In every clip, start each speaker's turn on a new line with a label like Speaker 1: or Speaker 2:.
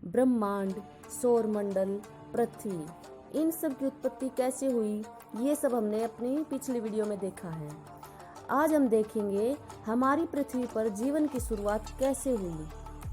Speaker 1: ब्रह्मांड, सौरमंडल, पृथ्वी, इन सब की उत्पत्ति कैसे हुई, ये सब हमने अपनी पिछली वीडियो में देखा है। आज हम देखेंगे हमारी पृथ्वी पर जीवन की शुरुआत कैसे हुई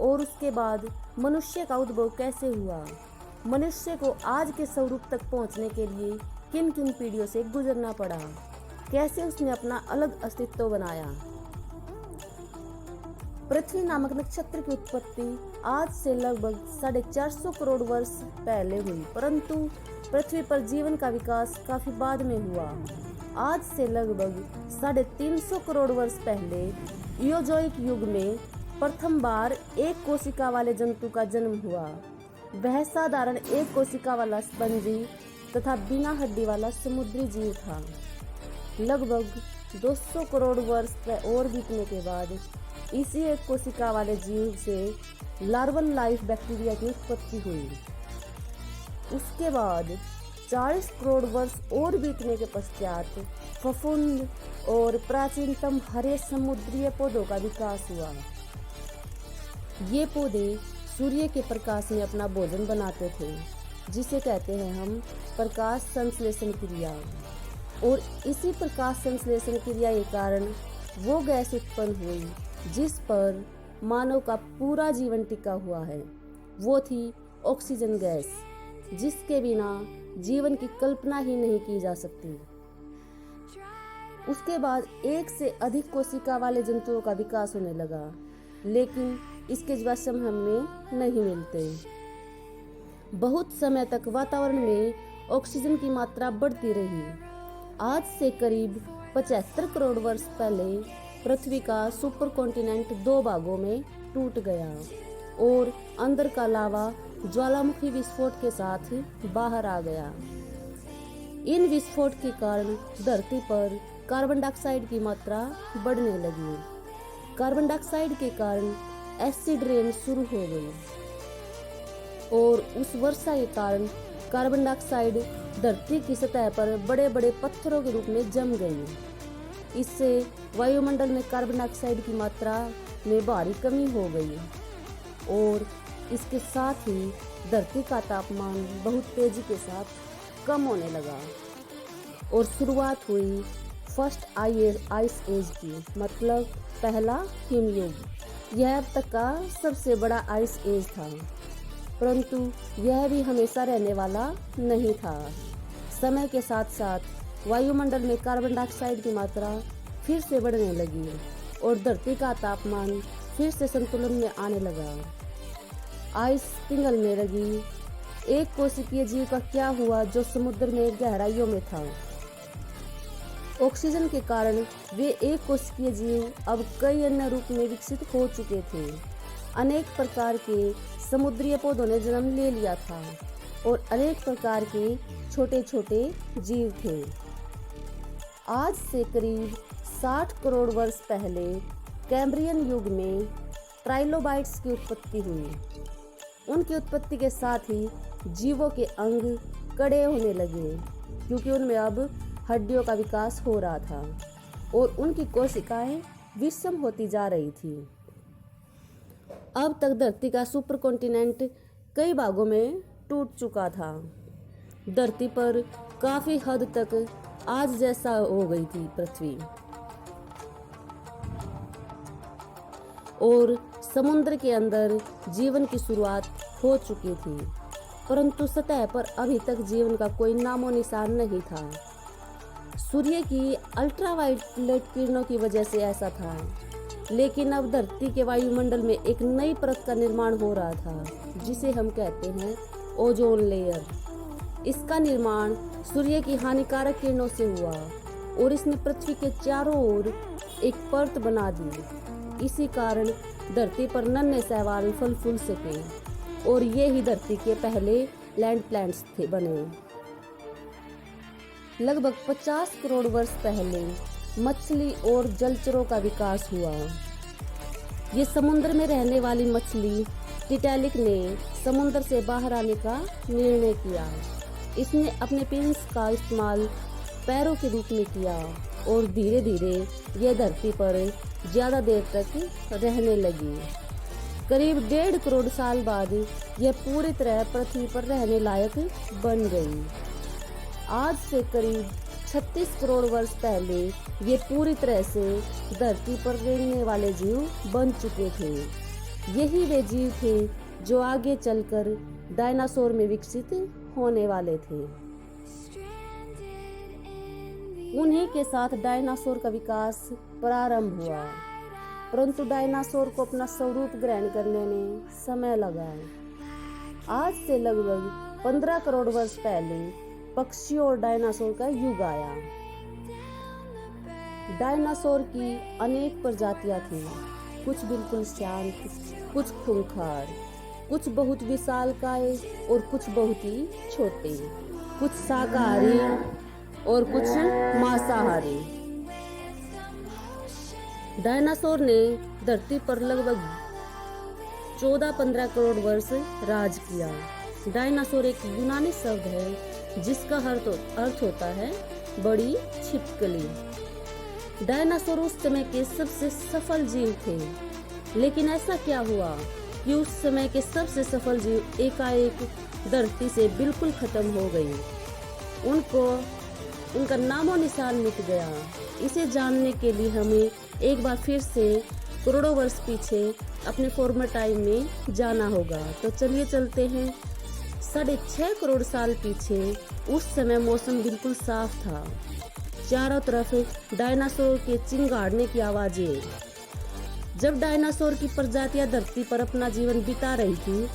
Speaker 1: और उसके बाद मनुष्य का उद्भव कैसे हुआ। मनुष्य को आज के स्वरूप तक पहुंचने के लिए किन किन पीढ़ियों से गुजरना पड़ा, कैसे उसने अपना अलग अस्तित्व बनाया। पृथ्वी नामक नक्षत्र की उत्पत्ति आज से लगभग 450 करोड़ वर्ष पहले हुई, परंतु पृथ्वी पर जीवन का विकास काफी बाद में हुआ। आज से लगभग 350 करोड़ वर्ष पहले इयोजोइक युग में प्रथम बार एक कोशिका वाले जंतु का जन्म हुआ। वह साधारण एक कोशिका वाला स्पंजी तथा बिना हड्डी वाला समुद्री जीव था। लगभग 200 करोड़ वर्ष और बीतने के बाद इसी एक कोशिका वाले जीव से लार्वल लाइफ बैक्टीरिया की उत्पत्ति हुई। उसके बाद 40 करोड़ वर्ष और बीतने के पश्चात फफूंद और प्राचीनतम हरे समुद्रीय पौधों का विकास हुआ। ये पौधे सूर्य के प्रकाश में अपना भोजन बनाते थे, जिसे कहते हैं हम प्रकाश संश्लेषण क्रिया। और इसी प्रकाश संश्लेषण क्रिया के कारण वो गैस उत्पन्न हुई जिस पर मानव का पूरा जीवन टिका हुआ है। वो थी ऑक्सीजन गैस, जिसके बिना जीवन की कल्पना ही नहीं की जा सकती। उसके बाद एक से अधिक कोशिका वाले जंतुओं का विकास होने लगा, लेकिन इसके जीवाश्म हमें नहीं मिलते। बहुत समय तक वातावरण में ऑक्सीजन की मात्रा बढ़ती रही। आज से करीब 75 करोड़ वर्ष पहले पृथ्वी का सुपर कॉन्टिनेंट 2 भागों में टूट गया और अंदर का लावा ज्वालामुखी विस्फोट के साथ बाहर आ गया। इन विस्फोट के कारण धरती पर कार्बन डाइऑक्साइड की मात्रा बढ़ने लगी। कार्बन डाइऑक्साइड के कारण एसिड रेन शुरू हो गई और उस वर्षा के कारण कार्बन डाइऑक्साइड धरती की सतह पर बड़े बड़े पत्थरों के रूप में जम गई। इससे वायुमंडल में कार्बन डाइऑक्साइड की मात्रा में भारी कमी हो गई और इसके साथ ही धरती का तापमान बहुत तेजी के साथ कम होने लगा और शुरुआत हुई फर्स्ट आइस एज की, मतलब पहला हिमयुग। यह अब तक का सबसे बड़ा आइस एज था, परंतु यह भी हमेशा रहने वाला नहीं था। समय के साथ साथ वायुमंडल में कार्बन डाइऑक्साइड की मात्रा फिर से बढ़ने लगी और धरती का तापमान फिर से संतुलन में आने लगा। आइस पिघलने लगी। एक कोशिकीय जीव का क्या हुआ जो समुद्र में गहराइयों में था। ऑक्सीजन के कारण वे एक कोशिकीय जीव अब कई अन्य रूप में विकसित हो चुके थे। अनेक प्रकार के समुद्री पौधों ने जन्म ले लिया था और अनेक प्रकार के छोटे छोटे जीव थे। आज से करीब 60 करोड़ वर्ष पहले कैम्ब्रियन युग में ट्राइलोबाइट्स की उत्पत्ति हुई। उनकी उत्पत्ति के साथ ही जीवों के अंग कड़े होने लगे, क्योंकि उनमें अब हड्डियों का विकास हो रहा था और उनकी कोशिकाएं विषम होती जा रही थी। अब तक धरती का सुपर कॉन्टिनेंट कई भागों में टूट चुका था। धरती पर काफी हद तक आज जैसा हो गई थी पृथ्वी और समुद्र के अंदर जीवन की शुरुआत हो चुकी थी, परंतु सतह पर अभी तक जीवन का कोई नामो निशान नहीं था। सूर्य की अल्ट्रावायलेट किरणों की वजह से ऐसा था, लेकिन अब धरती के वायुमंडल में एक नई परत का निर्माण हो रहा था, जिसे हम कहते हैं ओजोन लेयर। इसका निर्माण सूर्य की हानिकारक किरणों से हुआ और इसने पृथ्वी के चारों ओर एक परत बना दी। इसी कारण धरती पर नन्हे शैवाल फल फूल सके और ये ही धरती के पहले लैंड प्लांट्स थे बने। लगभग 50 करोड़ वर्ष पहले मछली और जलचरों का विकास हुआ। ये समुद्र में रहने वाली मछली टिटैलिक ने समुद्र से बाहर आने का निर्णय किया। इसने अपने पिंस का इस्तेमाल पैरों के रूप में किया और धीरे धीरे यह धरती पर ज्यादा देर तक रहने लगी। करीब 1.5 करोड़ साल बाद यह पूरी तरह पृथ्वी पर रहने लायक बन गई। आज से करीब 36 करोड़ वर्ष पहले ये पूरी तरह से धरती पर रहने वाले जीव बन चुके थे। यही वे जीव थे जो आगे चलकर डायनासोर में विकसित होने वाले थे। उन्हीं के साथ डायनासोर का विकास प्रारंभ हुआ, परंतु डायनासोर को अपना स्वरूप ग्रहण करने में समय लगा। आज से लगभग 15 करोड़ वर्ष पहले पक्षियों और डायनासोर का युग आया। डायनासोर की अनेक प्रजातियां थीं, कुछ बिल्कुल शांत, कुछ खूंखार, कुछ बहुत विशालकाय और कुछ बहुत ही छोटे, कुछ शाकाहारी और कुछ मांसाहारी। डायनासोर ने धरती पर लगभग 14-15 करोड़ वर्ष राज किया। डायनासोर एक यूनानी शब्द है जिसका अर्थ होता है बड़ी छिपकली। डायनासोर उस समय के सबसे सफल जीव थे, लेकिन ऐसा क्या हुआ कि उस समय के सबसे सफल जीव एकाएक धरती से बिल्कुल खत्म हो गए। उनका नामो निशान मिट गया। इसे जानने के लिए हमें एक बार फिर से करोड़ों वर्ष पीछे अपने फॉर्मर टाइम में जाना होगा। तो चलिए चलते हैं 6.5 करोड़ साल पीछे। उस समय मौसम बिल्कुल साफ था, चारों तरफ डायनासोर के चिंगाड़ने की आवाजें। जब डायनासोर की प्रजातियां धरती पर अपना जीवन बिता रही थी,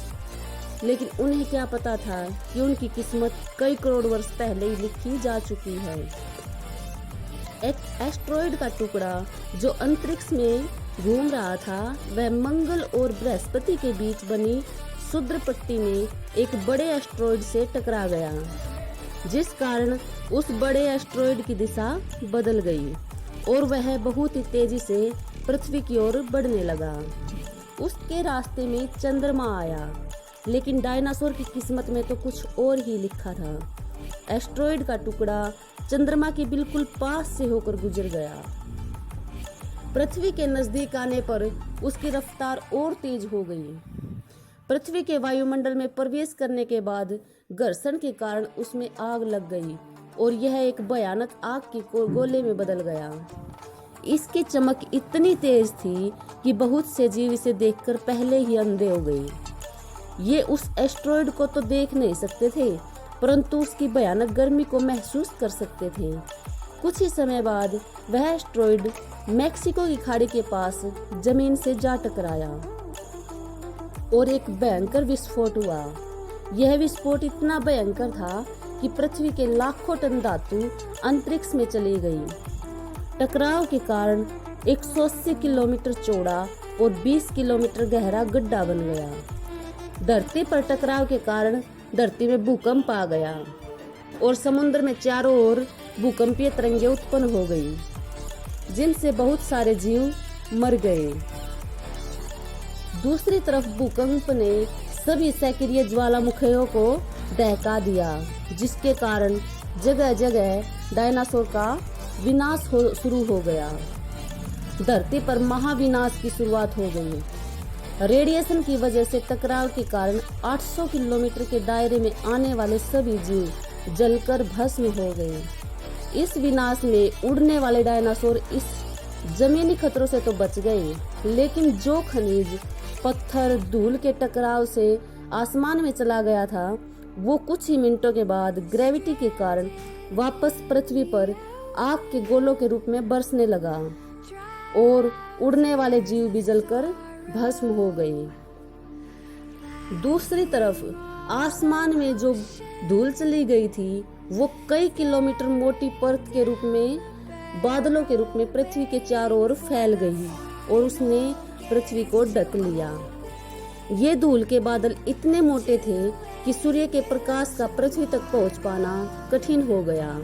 Speaker 1: लेकिन उन्हें क्या पता था कि उनकी किस्मत कई करोड़ वर्ष पहले ही लिखी जा चुकी है। एक एस्टेरॉयड का टुकड़ा जो अंतरिक्ष में घूम रहा था, वह मंगल और बृहस्पति के बीच बनी क्षुद्र पट्टी में एक बड़े एस्टेरॉयड से टकरा गया, जिस कारण उस बड़े एस्टेरॉयड की दिशा बदल गई और वह बहुत ही तेजी से पृथ्वी की ओर बढ़ने लगा। उसके रास्ते में चंद्रमा आया, लेकिन डायनासोर की किस्मत में तो कुछ और ही लिखा था। एस्टेरॉयड का टुकड़ा चंद्रमा के बिल्कुल पास से होकर गुजर गया। पृथ्वी के नजदीक आने पर उसकी रफ्तार और तेज हो गई। पृथ्वी के वायुमंडल में प्रवेश करने के बाद घर्षण के कारण उसमें आग लग गई और यह एक भयानक आग के गोले में बदल गया। इसकी चमक इतनी तेज थी कि बहुत से जीव इसे देखकर पहले ही अंधे हो गए। ये उस एस्टेरॉयड को तो देख नहीं सकते थे, परंतु उसकी भयानक गर्मी को महसूस कर सकते थे। कुछ ही समय बाद वह एस्टेरॉयड मैक्सिको की खाड़ी के पास जमीन से जा टकराया और एक भयंकर विस्फोट हुआ। यह विस्फोट इतना भयंकर था कि पृथ्वी के लाखों टन धातु अंतरिक्ष में चली गई। टकराव के कारण 180 किलोमीटर चौड़ा और 20 किलोमीटर गहरा गड्ढा बन गया। धरती पर टकराव के कारण धरती में भूकंप आ गया और समुद्र में चारों ओर भूकंपीय तरंगें उत्पन्न हो गई, जिनसे बहुत सारे जीव मर गए। दूसरी तरफ भूकंप ने सभी सक्रिय ज्वालामुखियों को दहका दिया, जिसके कारण जगह जगह डायनासोर का विनाश शुरू हो गया। धरती पर महाविनाश की शुरुआत हो गई। रेडिएशन की वजह से टकराव के कारण 800 किलोमीटर के दायरे में आने वाले सभी जीव जलकर भस्म हो गए। इस विनाश में उड़ने वाले डायनासोर इस जमीनी खतरों से तो बच गए, लेकिन जो खनिज, पत्थर, धूल के टकराव से आसमान में चला गया था, वो कुछ ही मिनटों के बाद ग्रेविटी के कारण वापस पृथ्वी पर आग के गोलों के रूप में बरसने लगा और उड़ने वाले जीव भी जलकर भस्म हो गए। दूसरी तरफ आसमान में जो धूल चली गई थी, वो कई किलोमीटर मोटी परत के रूप में, बादलों के रूप में पृथ्वी के चारों ओर फैल गई और उसने पृथ्वी को ढक लिया। ये धूल के बादल इतने मोटे थे कि सूर्य के प्रकाश का पृथ्वी तक पहुंच पाना कठिन हो गया।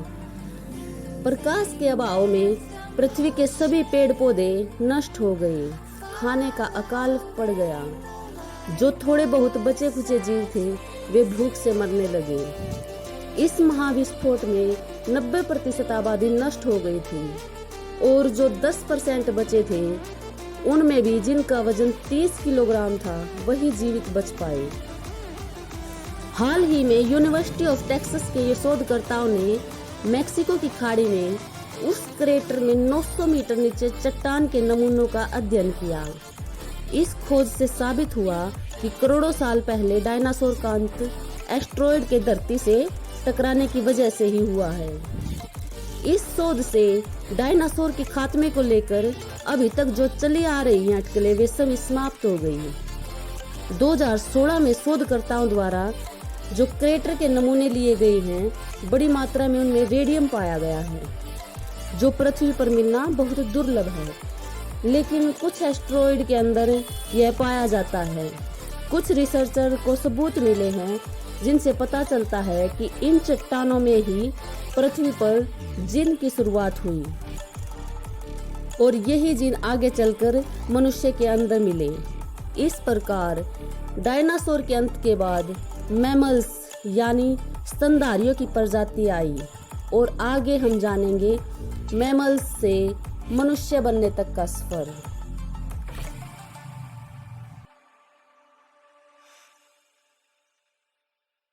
Speaker 1: प्रकाश के अभाव में पृथ्वी के सभी पेड़ पौधे नष्ट हो गए। खाने का अकाल पड़ गया। जो थोड़े बहुत बचे खुचे जीव थे, वे भूख से मरने लगे। इस महाविस्फोट में 90% आबादी नष्ट हो गई थी और जो 10% बचे थे, उनमें भी जिनका वजन 30 किलोग्राम था वही जीवित बच पाए। हाल ही में यूनिवर्सिटी ऑफ टेक्सास के ये शोधकर्ताओं ने मेक्सिको की खाड़ी में उस क्रेटर में 900 मीटर नीचे चट्टान के नमूनों का अध्ययन किया। इस खोज से साबित हुआ कि करोड़ों साल पहले डायनासोर का अंत एस्टेरॉयड के धरती से टकराने की वजह से ही हुआ है। इस शोध से डायनासोर के खात्मे को लेकर अभी तक जो चली आ रही हैं अटकलें वे सभी समाप्त हो गई हैं। 2016 में शोधकर्ताओं द्वारा जो क्रेटर के नमूने लिए गए हैं, बड़ी मात्रा में उनमें रेडियम पाया गया है, जो पृथ्वी पर मिलना बहुत दुर्लभ है। लेकिन कुछ एस्टेरॉयड के अंदर यह पाया जाता है। कुछ रिसर्चर को सबूत मिले हैं जिनसे पता चलता है कि इन चट्टानों में ही पृथ्वी पर जीन की शुरुआत हुई और यही जीन आगे चलकर मनुष्य के अंदर मिले। इस प्रकार डायनासोर के अंत के बाद मैमल्स यानी स्तनधारियों की प्रजाति आई और आगे हम जानेंगे मैमल्स से मनुष्य बनने तक का सफर।